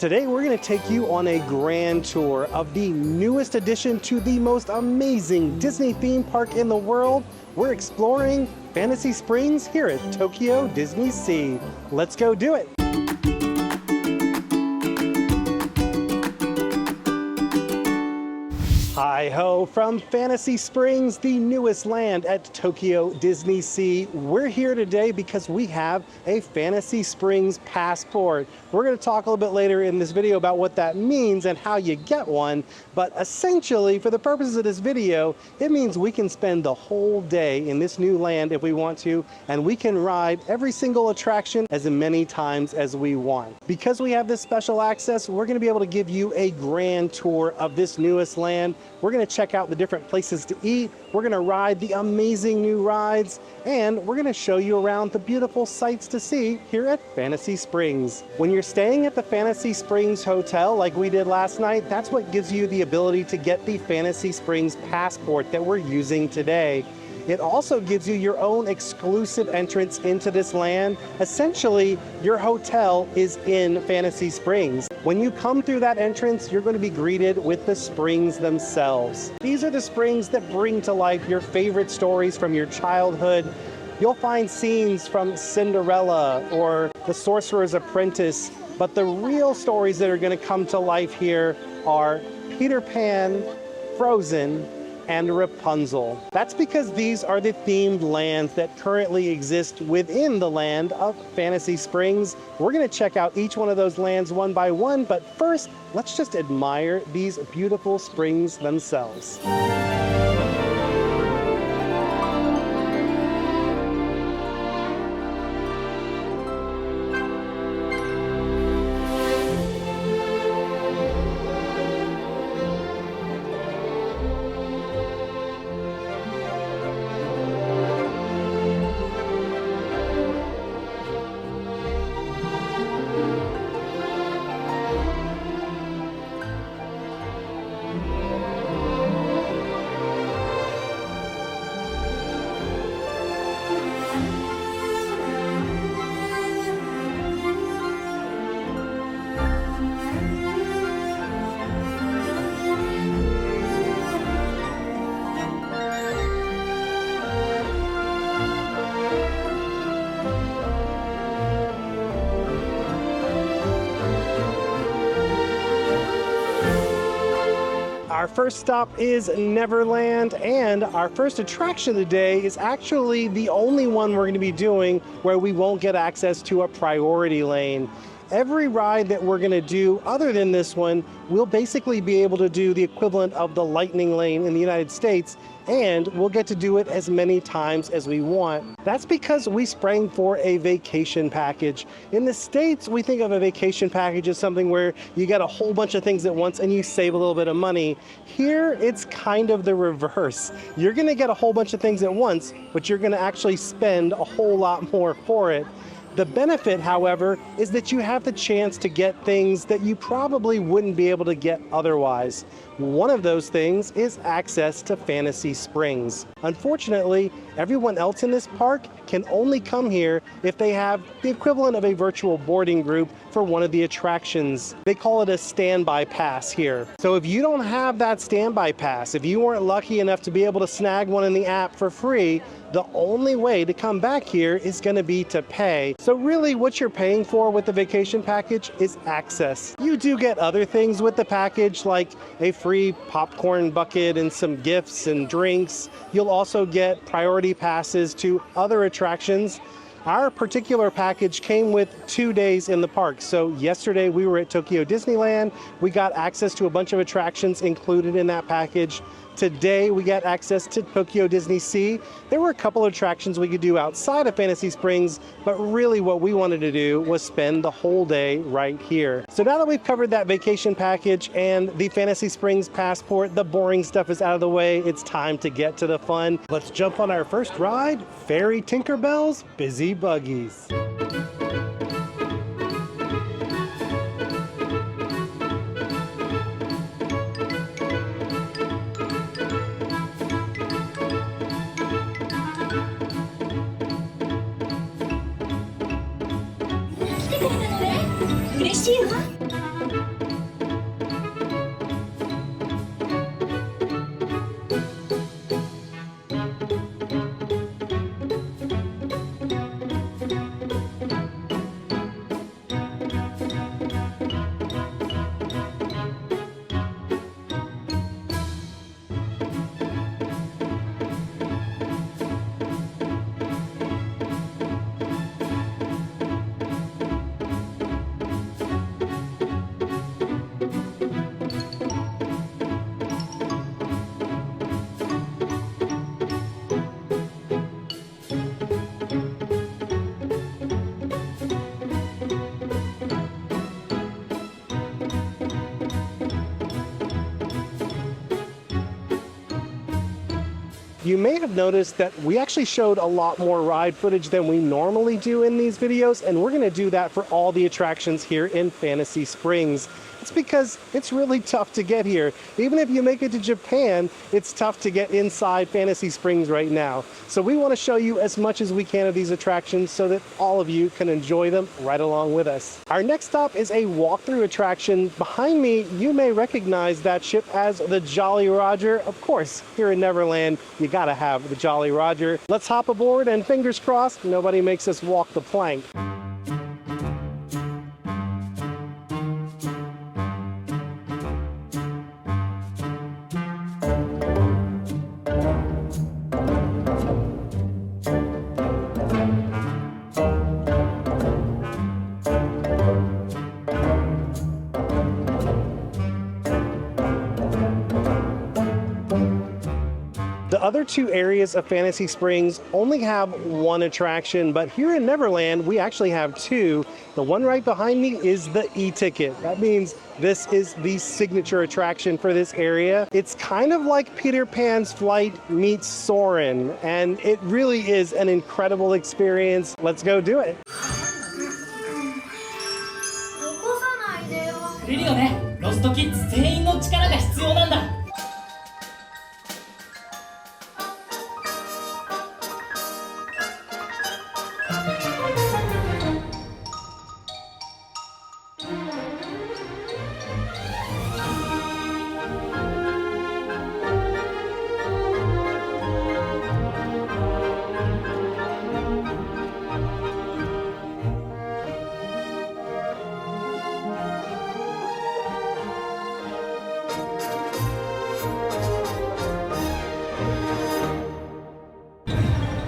Today we're going to take you on a grand tour of the newest addition to the most amazing Disney theme park in the world. We're exploring Fantasy Springs here at Tokyo DisneySea. Let's go do it. Hi-ho from Fantasy Springs, the newest land at Tokyo DisneySea. We're here today because we have a Fantasy Springs passport. We're going to talk a little bit later in this video about what that means and how you get one, but essentially, for the purposes of this video, it means we can spend the whole day in this new land if we want to, and we can ride every single attraction as many times as we want. Because we have this special access, we're going to be able to give you a grand tour of this newest land. We're going to check out the different places to eat, we're going to ride the amazing new rides, and we're going to show you around the beautiful sights to see here at Fantasy Springs. When you're staying at the Fantasy Springs Hotel like we did last night, that's what gives you the ability to get the Fantasy Springs passport that we're using today. It also gives you your own exclusive entrance into this land. Essentially, your hotel is in Fantasy Springs. When you come through that entrance, you're going to be greeted with the springs themselves. These are the springs that bring to life your favorite stories from your childhood. You'll find scenes from Cinderella or The Sorcerer's Apprentice, but the real stories that are going to come to life here are Peter Pan, Frozen, and Rapunzel. That's because these are the themed lands that currently exist within the land of Fantasy Springs. We're going to check out each one of those lands one by one, but first, let's just admire these beautiful springs themselves. Our first stop is Neverland, and our first attraction of the day is actually the only one we're going to be doing where we won't get access to a priority lane. Every ride that we're going to do other than this one, we'll basically be able to do the equivalent of the Lightning Lane in the United States, and we'll get to do it as many times as we want. That's because we sprang for a vacation package. In the States, we think of a vacation package as something where you get a whole bunch of things at once and you save a little bit of money. Here, it's kind of the reverse. You're going to get a whole bunch of things at once, but you're going to actually spend a whole lot more for it. The benefit, however, is that you have the chance to get things that you probably wouldn't be able to get otherwise. One of those things is access to Fantasy Springs. Unfortunately, everyone else in this park can only come here if they have the equivalent of a virtual boarding group for one of the attractions. They call it a standby pass here. So if you don't have that standby pass, if you weren't lucky enough to be able to snag one in the app for free, the only way to come back here is going to be to pay. So really what you're paying for with the vacation package is access. You do get other things with the package, like a free popcorn bucket and some gifts and drinks. You'll also get priority passes to other attractions. Our particular package came with 2 days in the park. So yesterday we were at Tokyo Disneyland. We got access to a bunch of attractions included in that package. Today we got access to Tokyo DisneySea. There were a couple of attractions we could do outside of Fantasy Springs, but really what we wanted to do was spend the whole day right here. So now that we've covered that vacation package and the Fantasy Springs passport, the boring stuff is out of the way, it's time to get to the fun. Let's jump on our first ride, Fairy Tinkerbell's Busy Buggies. You may have noticed that we actually showed a lot more ride footage than we normally do in these videos, and we're gonna do that for all the attractions here in Fantasy Springs. It's because it's really tough to get here. Even if you make it to Japan, it's tough to get inside Fantasy Springs right now. So we want to show you as much as we can of these attractions so that all of you can enjoy them right along with us. Our next stop is a walkthrough attraction. Behind me, you may recognize that ship as the Jolly Roger. Of course, here in Neverland, you gotta have the Jolly Roger. Let's hop aboard and fingers crossed, nobody makes us walk the plank. The other two areas of Fantasy Springs only have one attraction, but here in Neverland, we actually have two. The one right behind me is the e-ticket. That means this is the signature attraction for this area. It's kind of like Peter Pan's Flight meets Soarin', and it really is an incredible experience. Let's go do it. リリオね、ロストキッズ全員の力が必要なんだ。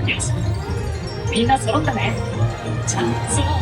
よし、みんな揃ったね。ちゃんとその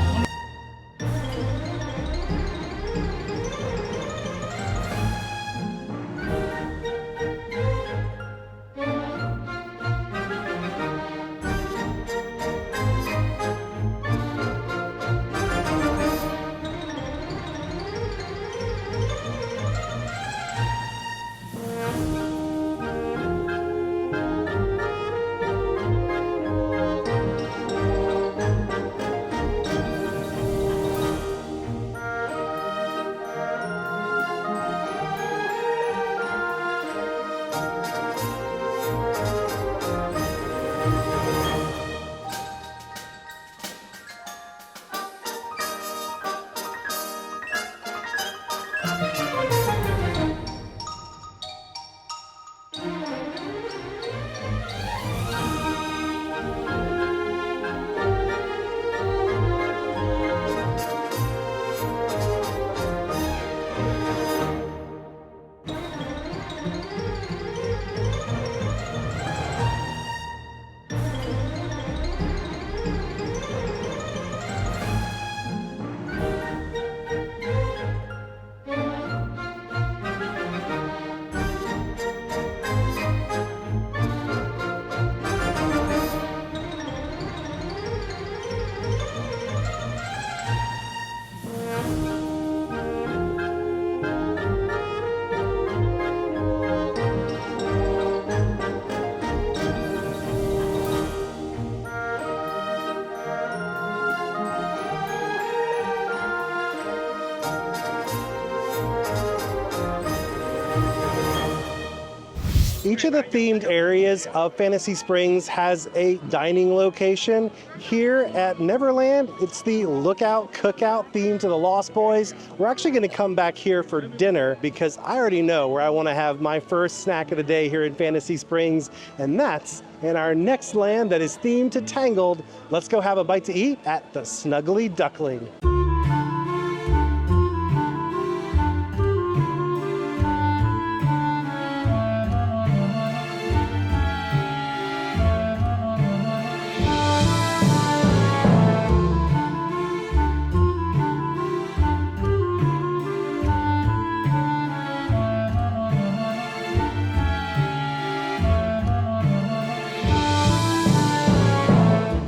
Each of the themed areas of Fantasy Springs has a dining location. Here at Neverland, it's the Lookout Cookout theme to the Lost Boys. We're actually going to come back here for dinner because I already know where I want to have my first snack of the day here in Fantasy Springs, and that's in our next land that is themed to Tangled. Let's go have a bite to eat at the Snuggly Duckling.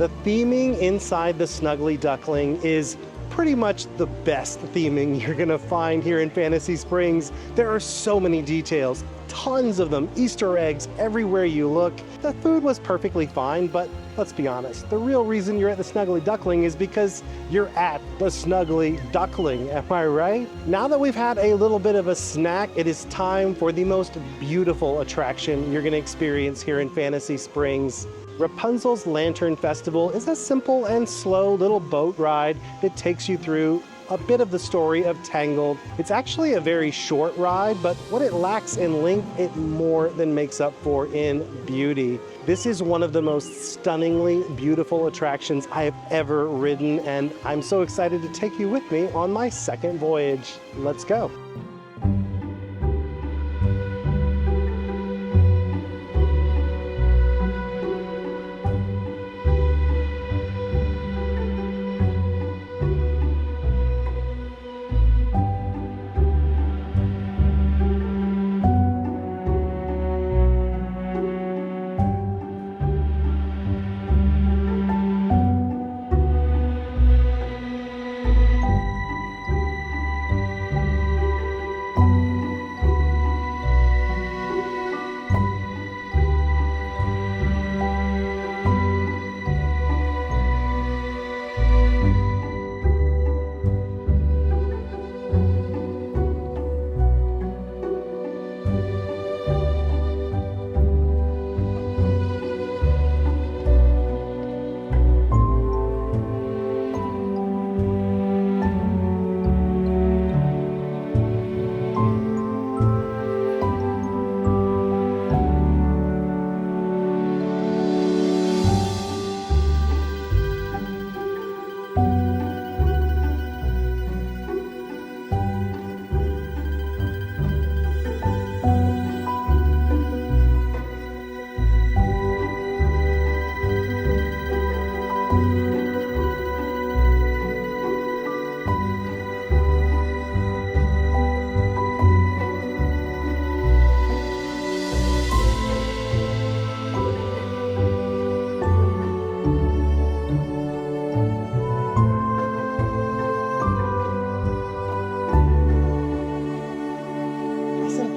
The theming inside the Snuggly Duckling is pretty much the best theming you're gonna find here in Fantasy Springs. There are so many details, tons of them, Easter eggs everywhere you look. The food was perfectly fine, but let's be honest, the real reason you're at the Snuggly Duckling is because you're at the Snuggly Duckling, am I right? Now that we've had a little bit of a snack, it is time for the most beautiful attraction you're gonna experience here in Fantasy Springs. Rapunzel's Lantern Festival is a simple and slow little boat ride that takes you through a bit of the story of Tangled. It's actually a very short ride, but what it lacks in length, it more than makes up for in beauty. This is one of the most stunningly beautiful attractions I have ever ridden, and I'm so excited to take you with me on my second voyage. Let's go.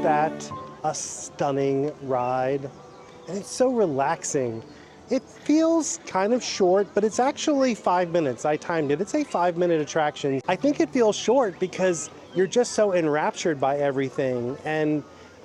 That a stunning ride, and it's so relaxing. It feels kind of short, but it's actually 5 minutes. I timed it. It's a 5-minute attraction. I think it feels short because you're just so enraptured by everything, and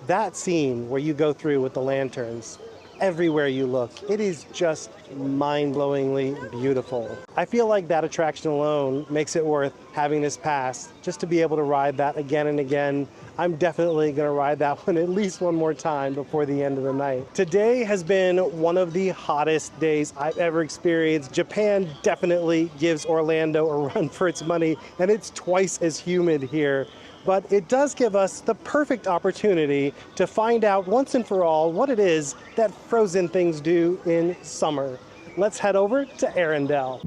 that scene where you go through with the lanterns, everywhere you look, it is just mind-blowingly beautiful. I feel like that attraction alone makes it worth having this pass just to be able to ride that again and again. I'm definitely gonna ride that one at least one more time before the end of the night. Today has been one of the hottest days I've ever experienced. Japan definitely gives Orlando a run for its money, and it's twice as humid here. But it does give us the perfect opportunity to find out once and for all what it is that frozen things do in summer. Let's head over to Arendelle.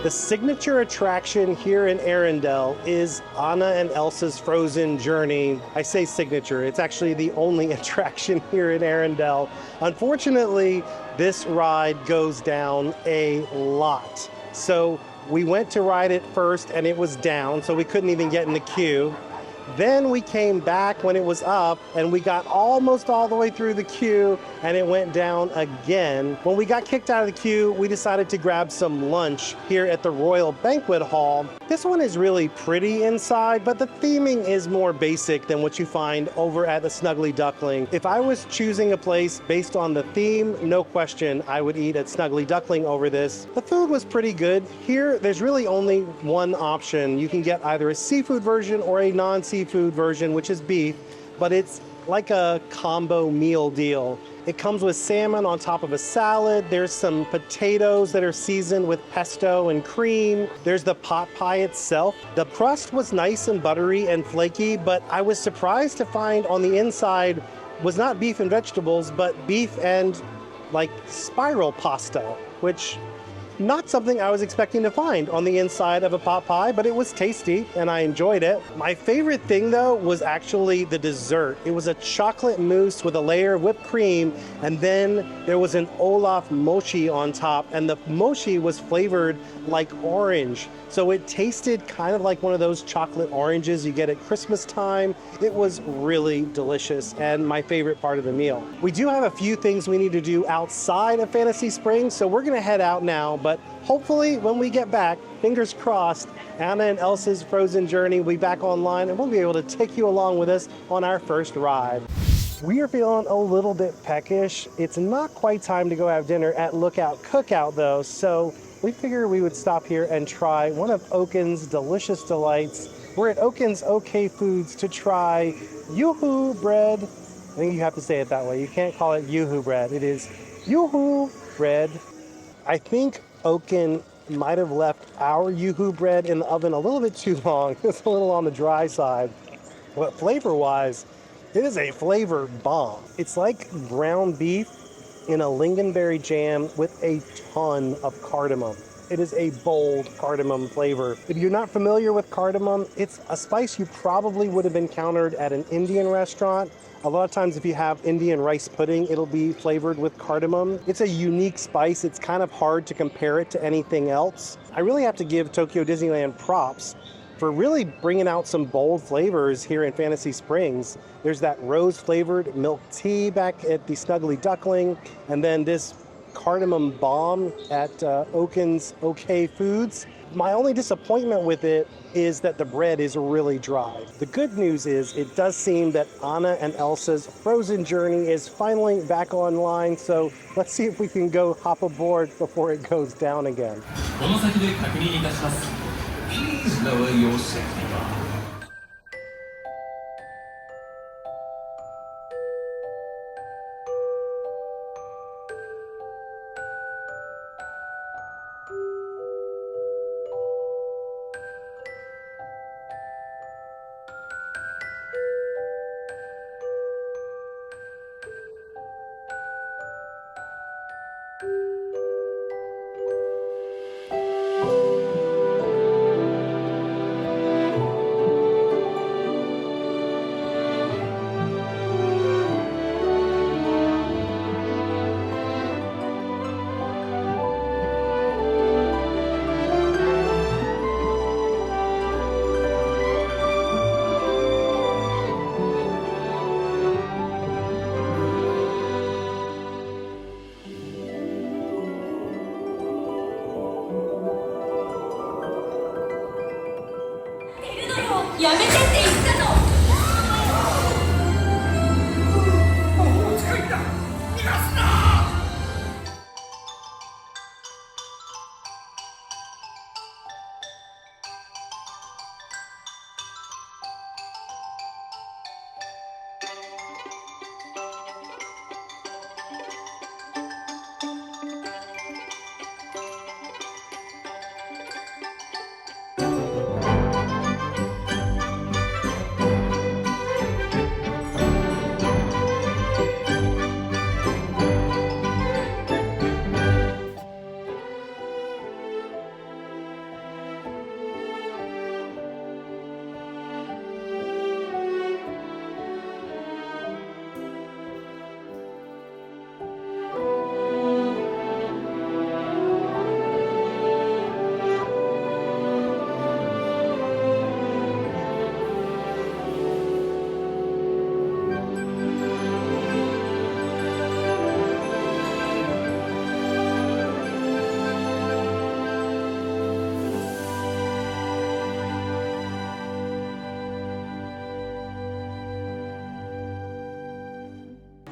The signature attraction here in Arendelle is Anna and Elsa's Frozen Journey. I say signature, it's actually the only attraction here in Arendelle. Unfortunately, this ride goes down a lot. So we went to ride it first and it was down, so we couldn't even get in the queue. Then we came back when it was up and we got almost all the way through the queue and it went down again. When we got kicked out of the queue, we decided to grab some lunch here at the Royal Banquet Hall. This one is really pretty inside, but the theming is more basic than what you find over at the Snuggly Duckling. If I was choosing a place based on the theme, no question, I would eat at Snuggly Duckling over this. The food was pretty good. Here, there's really only one option. You can get either a seafood version or a non-seafood version, which is beef, but it's like a combo meal deal. It comes with salmon on top of a salad. There's some potatoes that are seasoned with pesto and cream. There's the pot pie itself. The crust was nice and buttery and flaky, but I was surprised to find on the inside was not beef and vegetables, but beef and like spiral pasta, which not something I was expecting to find on the inside of a pot pie, but it was tasty and I enjoyed it. My favorite thing though was actually the dessert. It was a chocolate mousse with a layer of whipped cream, and then there was an Olaf mochi on top, and the mochi was flavored like orange. So it tasted kind of like one of those chocolate oranges you get at Christmas time. It was really delicious and my favorite part of the meal. We do have a few things we need to do outside of Fantasy Springs, so we're gonna head out now, but hopefully when we get back, fingers crossed, Anna and Elsa's Frozen journey will be back online and we'll be able to take you along with us on our first ride. We are feeling a little bit peckish. It's not quite time to go have dinner at Lookout Cookout though, so we figured we would stop here and try one of Oaken's delicious delights. We're at Oaken's OK Foods to try Yoo-hoo bread. I think you have to say it that way. You can't call it Yoo-hoo bread. It is Yoo-hoo bread. I think Oaken might have left our Yoo-hoo bread in the oven a little bit too long. It's a little on the dry side. But flavor-wise, it is a flavor bomb. It's like ground beef in a lingonberry jam with a ton of cardamom. It is a bold cardamom flavor. If you're not familiar with cardamom, it's a spice you probably would have encountered at an Indian restaurant. A lot of times if you have Indian rice pudding, it'll be flavored with cardamom. It's a unique spice. It's kind of hard to compare it to anything else. I really have to give Tokyo Disneyland props for really bringing out some bold flavors here in Fantasy Springs. There's that rose-flavored milk tea back at the Snuggly Duckling, and then this cardamom bomb at Oaken's OK Foods. My only disappointment with it is that the bread is really dry. The good news is it does seem that Anna and Elsa's Frozen journey is finally back online, so let's see if we can go hop aboard before it goes down again. Please lower your safety bar.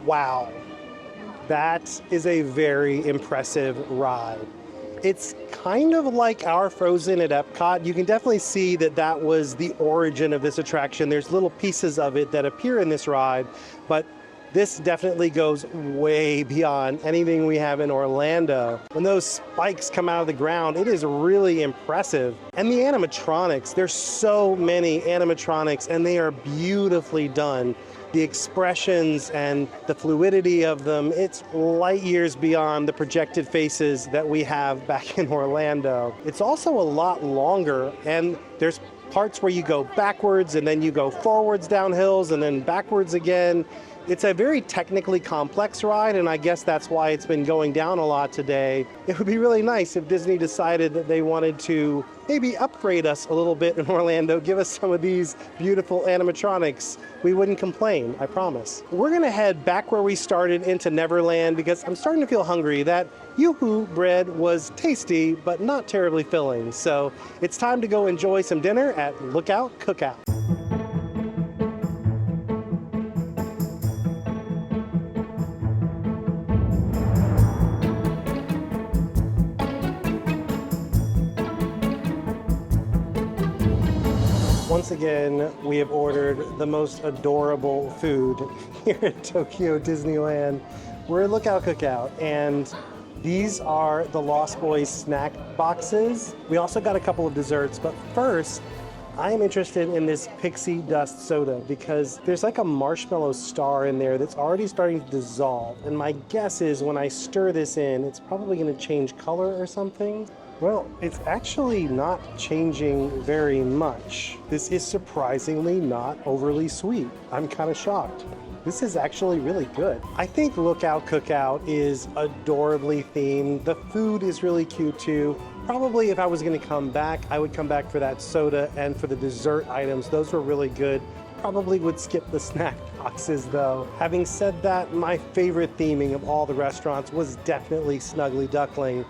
Wow, that is a very impressive ride. It's kind of like our Frozen at Epcot. You can definitely see that that was the origin of this attraction. There's little pieces of it that appear in this ride, but this definitely goes way beyond anything we have in Orlando. When those spikes come out of the ground, it is really impressive. And the animatronics, there's so many animatronics and they are beautifully done. The expressions and the fluidity of them, it's light years beyond the projected faces that we have back in Orlando. It's also a lot longer, and there's parts where you go backwards and then you go forwards down hills and then backwards again. It's a very technically complex ride, and I guess that's why it's been going down a lot today. It would be really nice if Disney decided that they wanted to maybe upgrade us a little bit in Orlando, give us some of these beautiful animatronics. We wouldn't complain, I promise. We're gonna head back where we started into Neverland because I'm starting to feel hungry. That Yoo-hoo bread was tasty, but not terribly filling. So it's time to go enjoy some dinner at Lookout Cookout. Once again, we have ordered the most adorable food here at Tokyo Disneyland. We're at Lookout Cookout, and these are the Lost Boys snack boxes. We also got a couple of desserts, but first, I am interested in this pixie dust soda because there's like a marshmallow star in there that's already starting to dissolve. And my guess is when I stir this in, it's probably gonna change color or something. Well, it's actually not changing very much. This is surprisingly not overly sweet. I'm kind of shocked. This is actually really good. I think Lookout Cookout is adorably themed. The food is really cute too. Probably if I was gonna come back, I would come back for that soda and for the dessert items. Those were really good. Probably would skip the snack boxes though. Having said that, my favorite theming of all the restaurants was definitely Snuggly Duckling.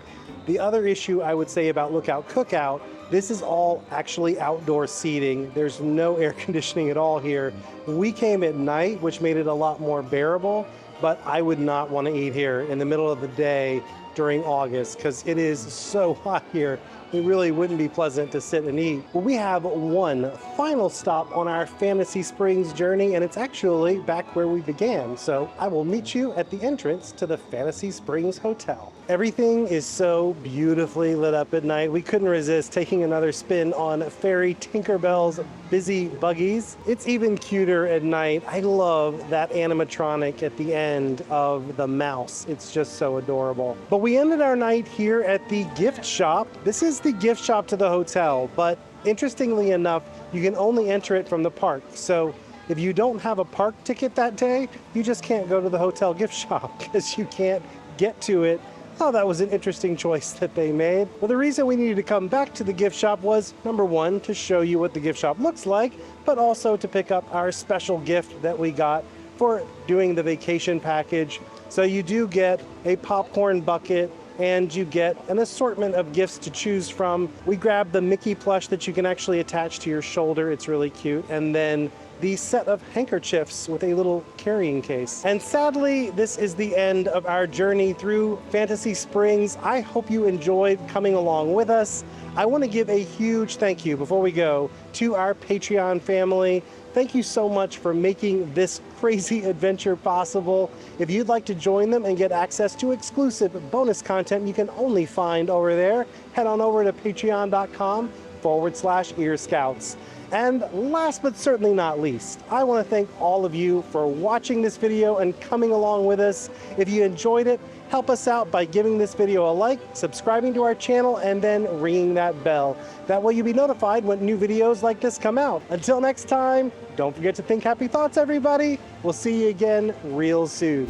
The other issue I would say about Lookout Cookout, this is all actually outdoor seating. There's no air conditioning at all here. We came at night, which made it a lot more bearable, but I would not want to eat here in the middle of the day during August because it is so hot here. It really wouldn't be pleasant to sit and eat. Well, we have one final stop on our Fantasy Springs journey, and it's actually back where we began. So I will meet you at the entrance to the Fantasy Springs Hotel. Everything is so beautifully lit up at night. We couldn't resist taking another spin on Fairy Tinkerbell's busy buggies. It's even cuter at night. I love that animatronic at the end of the mouse. It's just so adorable. But we ended our night here at the gift shop. This is the gift shop to the hotel, but interestingly enough, you can only enter it from the park. So if you don't have a park ticket that day, you just can't go to the hotel gift shop because you can't get to it. Oh, that was an interesting choice that they made. Well, the reason we needed to come back to the gift shop was, number one, to show you what the gift shop looks like, but also to pick up our special gift that we got for doing the vacation package. So you do get a popcorn bucket, and you get an assortment of gifts to choose from. We grabbed the Mickey plush that you can actually attach to your shoulder. It's really cute. And then the set of handkerchiefs with a little carrying case. And sadly, this is the end of our journey through Fantasy Springs. I hope you enjoyed coming along with us. I want to give a huge thank you before we go to our Patreon family. Thank you so much for making this crazy adventure possible. If you'd like to join them and get access to exclusive bonus content you can only find over there, head on over to patreon.com/earscouts. And last but certainly not least, I want to thank all of you for watching this video and coming along with us. If you enjoyed it, help us out by giving this video a like, subscribing to our channel, and then ringing that bell. That way you'll be notified when new videos like this come out. Until next time, don't forget to think happy thoughts, everybody. We'll see you again real soon.